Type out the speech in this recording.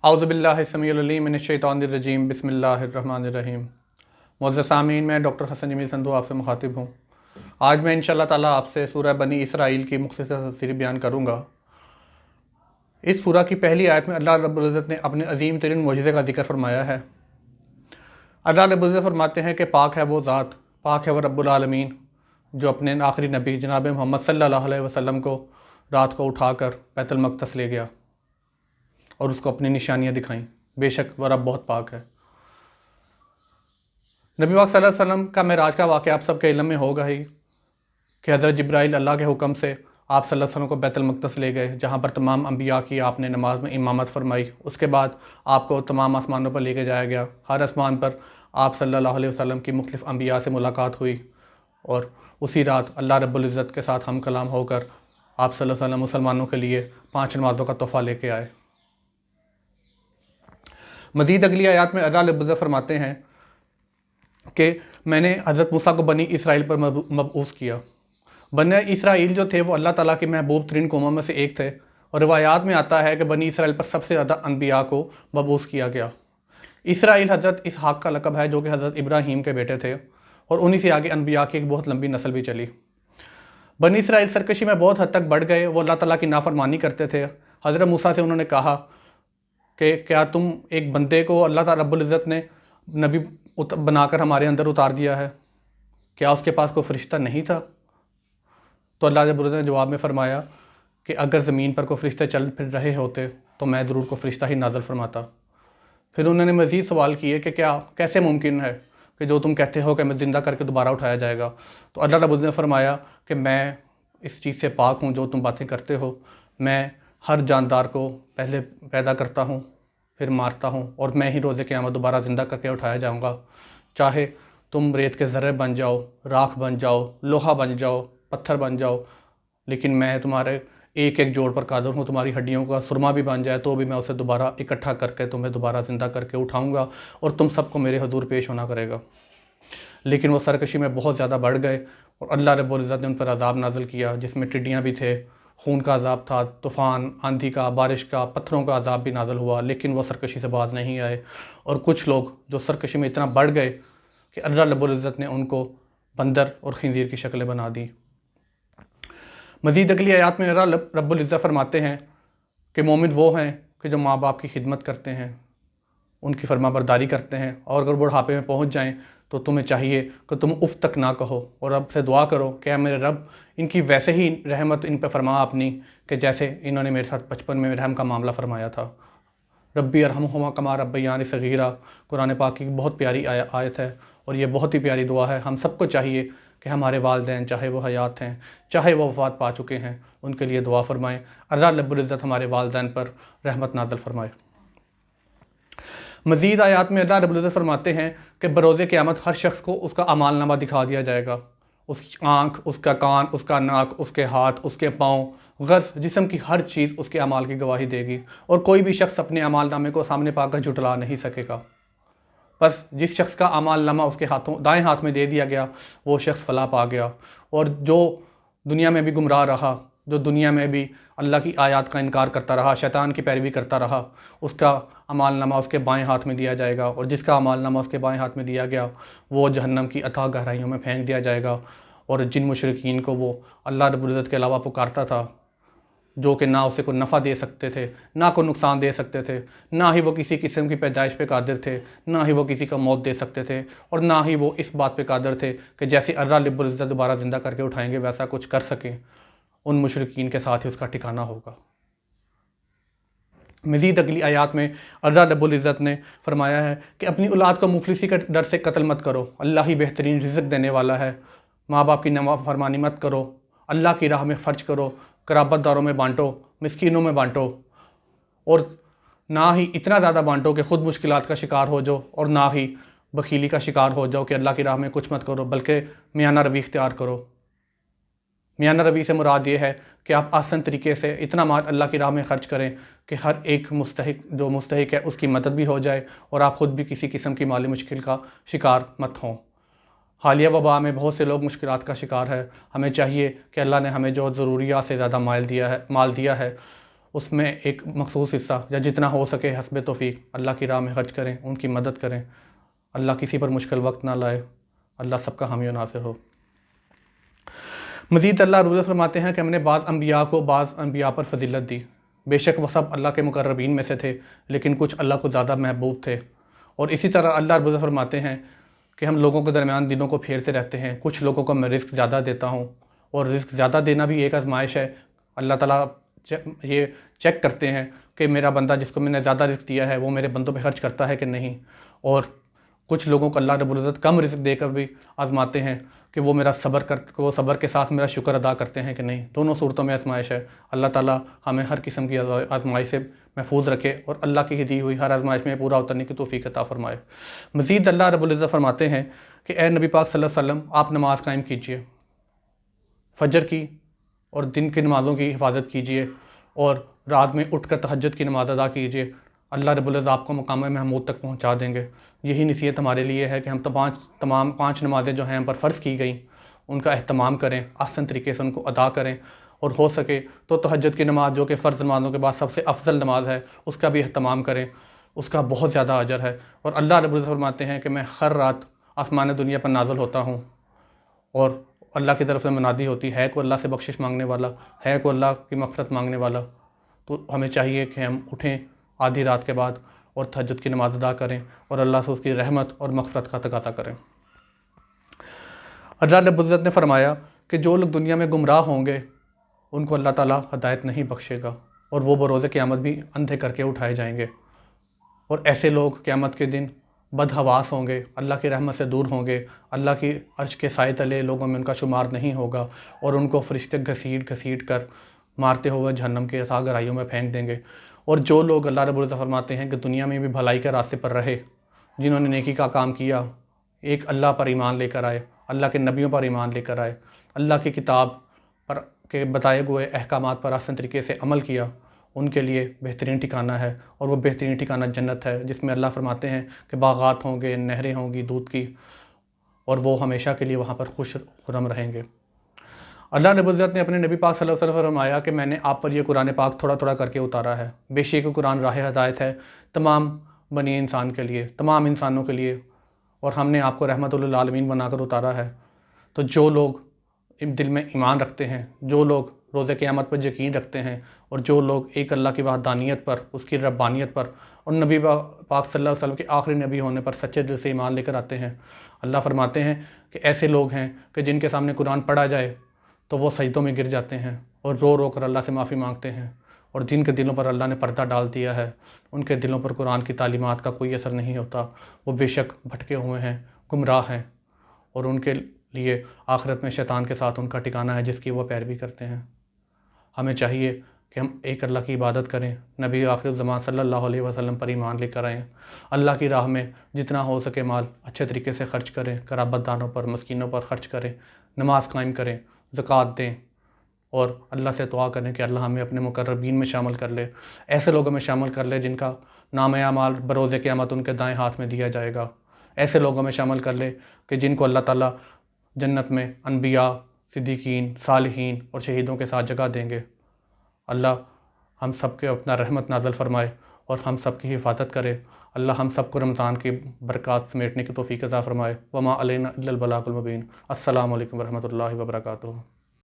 اعوذ باللہ السمیع العلیم من الشیطان الرجیم بسم اللہ الرحمن الرحیم۔ معزز سامعین، میں ڈاکٹر حسن جمیل سندھو آپ سے مخاطب ہوں۔ آج میں انشاءاللہ تعالیٰ آپ سے سورہ بنی اسرائیل کی مختصر تفسیر بیان کروں گا۔ اس سورہ کی پہلی آیت میں اللہ رب العزت نے اپنے عظیم ترین معجزے کا ذکر فرمایا ہے۔ اللہ رب العزت فرماتے ہیں کہ پاک ہے وہ ذات، پاک ہے وہ رب العالمین جو اپنے آخری نبی جناب محمد صلی اللہ علیہ وسلم کو رات کو اٹھا کر بیت المقدس لے گیا اور اس کو اپنی نشانیاں دکھائیں۔ بے شک وہ رب بہت پاک ہے۔ نبی پاک صلی اللہ علیہ وسلم کا معراج کا واقعہ آپ سب کے علم میں ہوگا ہی کہ حضرت جبرائیل اللہ کے حکم سے آپ صلی اللہ علیہ وسلم کو بیت المقدس لے گئے، جہاں پر تمام انبیاء کی آپ نے نماز میں امامت فرمائی۔ اس کے بعد آپ کو تمام آسمانوں پر لے کے جایا گیا۔ ہر آسمان پر آپ صلی اللہ علیہ وسلم کی مختلف انبیاء سے ملاقات ہوئی اور اسی رات اللہ رب العزت کے ساتھ ہم کلام ہو کر آپ صلی اللہ علیہ وسلم مسلمانوں کے لیے 5 نمازوں کا تحفہ لے کے آئے۔ مزید اگلی آیات میں اللہ رب العزت فرماتے ہیں کہ میں نے حضرت موسیٰ کو بنی اسرائیل پر مبعوث کیا۔ بنی اسرائیل جو تھے وہ اللہ تعالیٰ کی محبوب ترین قوموں میں سے ایک تھے، اور روایات میں آتا ہے کہ بنی اسرائیل پر سب سے زیادہ انبیاء کو مبعوث کیا گیا۔ اسرائیل حضرت اسحاق کا لقب ہے، جو کہ حضرت ابراہیم کے بیٹے تھے، اور انہی سے آگے انبیاء کی ایک بہت لمبی نسل بھی چلی۔ بنی اسرائیل سرکشی میں بہت حد تک بڑھ گئے، وہ اللہ تعالیٰ کی نافرمانی کرتے تھے۔ حضرت موسیٰ سے انہوں نے کہا کہ کیا تم ایک بندے کو اللہ تعالیٰ رب العزت نے نبی بنا کر ہمارے اندر اتار دیا ہے؟ کیا اس کے پاس کوئی فرشتہ نہیں تھا؟ تو اللہ رب العزت نے جواب میں فرمایا کہ اگر زمین پر کوئی فرشتے چل پھر رہے ہوتے تو میں ضرور کوئی فرشتہ ہی نازل فرماتا۔ پھر انہوں نے مزید سوال کیے کہ کیا کیسے ممکن ہے کہ جو تم کہتے ہو کہ میں زندہ کر کے دوبارہ اٹھایا جائے گا؟ تو اللہ رب العزت نے فرمایا کہ میں اس چیز سے پاک ہوں جو تم باتیں کرتے ہو۔ میں ہر جاندار کو پہلے پیدا کرتا ہوں، پھر مارتا ہوں، اور میں ہی روز قیامت دوبارہ زندہ کر کے اٹھایا جاؤں گا۔ چاہے تم ریت کے ذرے بن جاؤ، راکھ بن جاؤ، لوہا بن جاؤ، پتھر بن جاؤ، لیکن میں تمہارے ایک ایک جوڑ پر قادر ہوں۔ تمہاری ہڈیوں کا سرما بھی بن جائے تو بھی میں اسے دوبارہ اکٹھا کر کے تمہیں دوبارہ زندہ کر کے اٹھاؤں گا، اور تم سب کو میرے حضور پیش ہونا کرے گا۔ لیکن وہ سرکشی میں بہت زیادہ بڑھ گئے، اور اللہ رب العزت نے ان پر عذاب نازل کیا، جس میں ٹڈیاں بھی تھے، خون کا عذاب تھا، طوفان، آندھی کا، بارش کا، پتھروں کا عذاب بھی نازل ہوا، لیکن وہ سرکشی سے باز نہیں آئے۔ اور کچھ لوگ جو سرکشی میں اتنا بڑھ گئے کہ اللہ رب العزت نے ان کو بندر اور خنزیر کی شکلیں بنا دی۔ مزید اگلی آیات میں اللہ رب العزت فرماتے ہیں کہ مومن وہ ہیں کہ جو ماں باپ کی خدمت کرتے ہیں، ان کی فرما برداری کرتے ہیں، اور اگر بڑھاپے میں پہنچ جائیں تو تمہیں چاہیے کہ تم اف تک نہ کہو، اور رب سے دعا کرو کہ اے میرے رب ان کی ویسے ہی رحمت ان پہ فرما اپنی، کہ جیسے انہوں نے میرے ساتھ بچپن میں رحم کا معاملہ فرمایا تھا۔ ربی ارحمہما کما ربیانی صغیرہ قرآن پاک کی بہت پیاری آیت ہے، اور یہ بہت ہی پیاری دعا ہے۔ ہم سب کو چاہیے کہ ہمارے والدین چاہے وہ حیات ہیں چاہے وہ وفات پا چکے ہیں، ان کے لیے دعا فرمائیں۔ اللہ رب العزت ہمارے والدین پر رحمت نازل فرمائے۔ مزید آیات میں اللہ رب العزت فرماتے ہیں کہ بروز قیامت ہر شخص کو اس کا اعمال نامہ دکھا دیا جائے گا۔ اس کی آنکھ، اس کا کان، اس کا ناک، اس کے ہاتھ، اس کے پاؤں، غرض جسم کی ہر چیز اس کے اعمال کی گواہی دے گی، اور کوئی بھی شخص اپنے اعمال نامے کو سامنے پا کر جھٹلا نہیں سکے گا۔ بس جس شخص کا اعمال نامہ اس کے دائیں ہاتھ میں دے دیا گیا وہ شخص فلاح پا گیا، اور جو دنیا میں بھی گمراہ رہا، جو دنیا میں بھی اللہ کی آیات کا انکار کرتا رہا، شیطان کی پیروی کرتا رہا، اس کا اعمال نامہ اس کے بائیں ہاتھ میں دیا جائے گا، اور جس کا اعمال نامہ اس کے بائیں ہاتھ میں دیا گیا وہ جہنم کی اتھاہ گہرائیوں میں پھینک دیا جائے گا۔ اور جن مشرکین کو وہ اللہ رب العزت کے علاوہ پکارتا تھا، جو کہ نہ اسے کوئی نفع دے سکتے تھے، نہ کوئی نقصان دے سکتے تھے، نہ ہی وہ کسی قسم کی پیدائش پہ قادر تھے، نہ ہی وہ کسی کا موت دے سکتے تھے، اور نہ ہی وہ اس بات پہ قادر تھے کہ جیسے اللہ رب العزت دوبارہ زندہ کر کے اٹھائیں گے ویسا کچھ کر سکیں، ان مشرکین کے ساتھ ہی اس کا ٹھکانہ ہوگا۔ مزید اگلی آیات میں اللہ رب العزت نے فرمایا ہے کہ اپنی اولاد کو مفلسی کے ڈر سے قتل مت کرو، اللہ ہی بہترین رزق دینے والا ہے۔ ماں باپ کی نافرمانی مت کرو، اللہ کی راہ میں خرچ کرو، قرابت داروں میں بانٹو، مسکینوں میں بانٹو، اور نہ ہی اتنا زیادہ بانٹو کہ خود مشکلات کا شکار ہو جاؤ، اور نہ ہی بخیلی کا شکار ہو جاؤ کہ اللہ کی راہ میں کچھ مت کرو، بلکہ میانہ روی اختیار کرو۔ میانہ روی سے مراد یہ ہے کہ آپ آسان طریقے سے اتنا مال اللہ کی راہ میں خرچ کریں کہ ہر ایک جو مستحق ہے اس کی مدد بھی ہو جائے، اور آپ خود بھی کسی قسم کی مالی مشکل کا شکار مت ہوں۔ حالیہ وبا میں بہت سے لوگ مشکلات کا شکار ہے۔ ہمیں چاہیے کہ اللہ نے ہمیں جو ضروریات سے زیادہ مال دیا ہے اس میں ایک مخصوص حصہ یا جتنا ہو سکے حسب توفیق اللہ کی راہ میں خرچ کریں، ان کی مدد کریں۔ اللہ کسی پر مشکل وقت نہ لائے، اللہ سب کا حامی و ناصر ہو۔ مزید اللہ روزہ فرماتے ہیں کہ ہم نے بعض انبیاء کو بعض انبیاء پر فضیلت دی، بے شک وہ سب اللہ کے مقربین میں سے تھے، لیکن کچھ اللہ کو زیادہ محبوب تھے۔ اور اسی طرح اللہ روزہ فرماتے ہیں کہ ہم لوگوں کے درمیان دلوں کو پھیرتے رہتے ہیں، کچھ لوگوں کو میں رزق زیادہ دیتا ہوں، اور رزق زیادہ دینا بھی ایک آزمائش ہے۔ اللہ تعالیٰ یہ چیک کرتے ہیں کہ میرا بندہ جس کو میں نے زیادہ رزق دیا ہے وہ میرے بندوں پہ خرچ کرتا ہے کہ نہیں، اور کچھ لوگوں کو اللہ رب العزت کم رزق دے کر بھی آزماتے ہیں کہ وہ میرا وہ صبر کے ساتھ میرا شکر ادا کرتے ہیں کہ نہیں۔ دونوں صورتوں میں آزمائش ہے۔ اللہ تعالیٰ ہمیں ہر قسم کی آزمائش سے محفوظ رکھے اور اللہ کی دی ہوئی ہر آزمائش میں پورا اترنے کی توفیق عطا فرمائے۔ مزید اللہ رب العزت فرماتے ہیں کہ اے نبی پاک صلی اللہ علیہ وسلم، آپ نماز قائم کیجئے، فجر کی اور دن کی نمازوں کی حفاظت کیجئے، اور رات میں اٹھ کر تہجد کی نماز ادا کیجئے۔ اللہ رب العزت آپ کو مقام محمود تک پہنچا دیں گے۔ یہی نصیحت ہمارے لیے ہے کہ ہم تمام پانچ نمازیں جو ہیں ہم پر فرض کی گئیں ان کا اہتمام کریں، آسان طریقے سے ان کو ادا کریں، اور ہو سکے تو تہجد کی نماز جو کہ فرض نمازوں کے بعد سب سے افضل نماز ہے اس کا بھی اہتمام کریں، اس کا بہت زیادہ اجر ہے۔ اور اللہ رب العزت فرماتے ہیں کہ میں ہر رات آسمان دنیا پر نازل ہوتا ہوں، اور اللہ کی طرف سے منادی ہوتی ہے کوئی اللہ سے بخشش مانگنے والا، ہے کوئی اللہ کی مغفرت مانگنے والا۔ تو ہمیں چاہیے کہ ہم اٹھیں آدھی رات کے بعد اور تہجد کی نماز ادا کریں اور اللہ سے اس کی رحمت اور مغفرت کا تقاضا کریں۔ اللہ رب العزت نے فرمایا کہ جو لوگ دنیا میں گمراہ ہوں گے ان کو اللہ تعالیٰ ہدایت نہیں بخشے گا، اور وہ بروز قیامت بھی اندھے کر کے اٹھائے جائیں گے، اور ایسے لوگ قیامت کے دن بدحواس ہوں گے، اللہ کی رحمت سے دور ہوں گے، اللہ کی عرش کے سائے تلے لوگوں میں ان کا شمار نہیں ہوگا، اور ان کو فرشتے گھسیٹ گھسیٹ کر مارتے ہوئے جہنم کے سا گہرائیوں میں پھینک دیں گے۔ اور جو لوگ اللہ رب العزت فرماتے ہیں کہ دنیا میں بھی بھلائی کے راستے پر رہے، جنہوں نے نیکی کا کام کیا، ایک اللہ پر ایمان لے کر آئے، اللہ کے نبیوں پر ایمان لے کر آئے، اللہ کی کتاب پر کے بتائے ہوئے احکامات پر آسان طریقے سے عمل کیا، ان کے لیے بہترین ٹھکانہ ہے، اور وہ بہترین ٹھکانہ جنت ہے، جس میں اللہ فرماتے ہیں کہ باغات ہوں گے، نہریں ہوں گی دودھ کی، اور وہ ہمیشہ کے لیے وہاں پر خوش خرم رہیں گے۔ اللہ رب العزت نے اپنے نبی پاک صلی اللہ علیہ وسلم فرمایا کہ میں نے آپ پر یہ قرآن پاک تھوڑا تھوڑا کر کے اتارا ہے، بے شک قرآن راہ ہدایت ہے تمام بنی انسان کے لیے، تمام انسانوں کے لیے، اور ہم نے آپ کو رحمت للعالمین بنا کر اتارا ہے۔ تو جو لوگ دل میں ایمان رکھتے ہیں، جو لوگ روز قیامت پر یقین رکھتے ہیں، اور جو لوگ ایک اللہ کی وحدانیت پر، اس کی ربانیت پر، اور نبی پاک صلی اللہ علیہ وسلم کے آخری نبی ہونے پر سچے دل سے ایمان لے کر آتے ہیں، اللہ فرماتے ہیں کہ ایسے لوگ ہیں کہ جن کے سامنے قرآن پڑھا جائے تو وہ سجدوں میں گر جاتے ہیں اور رو رو کر اللہ سے معافی مانگتے ہیں، اور جن کے دلوں پر اللہ نے پردہ ڈال دیا ہے ان کے دلوں پر قرآن کی تعلیمات کا کوئی اثر نہیں ہوتا، وہ بے شک بھٹکے ہوئے ہیں، گمراہ ہیں، اور ان کے لیے آخرت میں شیطان کے ساتھ ان کا ٹھکانہ ہے جس کی وہ پیروی کرتے ہیں۔ ہمیں چاہیے کہ ہم ایک اللہ کی عبادت کریں، نبی آخر الزمان صلی اللہ علیہ وسلم پر ایمان لے کر آئیں، اللہ کی راہ میں جتنا ہو سکے مال اچھے طریقے سے خرچ کریں، قرابت داروں پر، مسکینوں پر خرچ کریں، نماز قائم کریں، زکوٰۃ دیں، اور اللہ سے دعا کریں کہ اللہ ہمیں اپنے مقربین میں شامل کر لے، ایسے لوگوں میں شامل کر لے جن کا نام اعمال بروز قیامت ان کے دائیں ہاتھ میں دیا جائے گا، ایسے لوگوں میں شامل کر لے کہ جن کو اللہ تعالیٰ جنت میں انبیاء، صدیقین، صالحین اور شہیدوں کے ساتھ جگہ دیں گے۔ اللہ ہم سب کے اپنا رحمت نازل فرمائے اور ہم سب کی حفاظت کرے۔ اللہ ہم سب کو رمضان کی برکات سمیٹنے کی توفیق عطا فرمائے۔ وما علینا الا البلاغ المبین۔ السلام علیکم ورحمۃ اللہ وبرکاتہ۔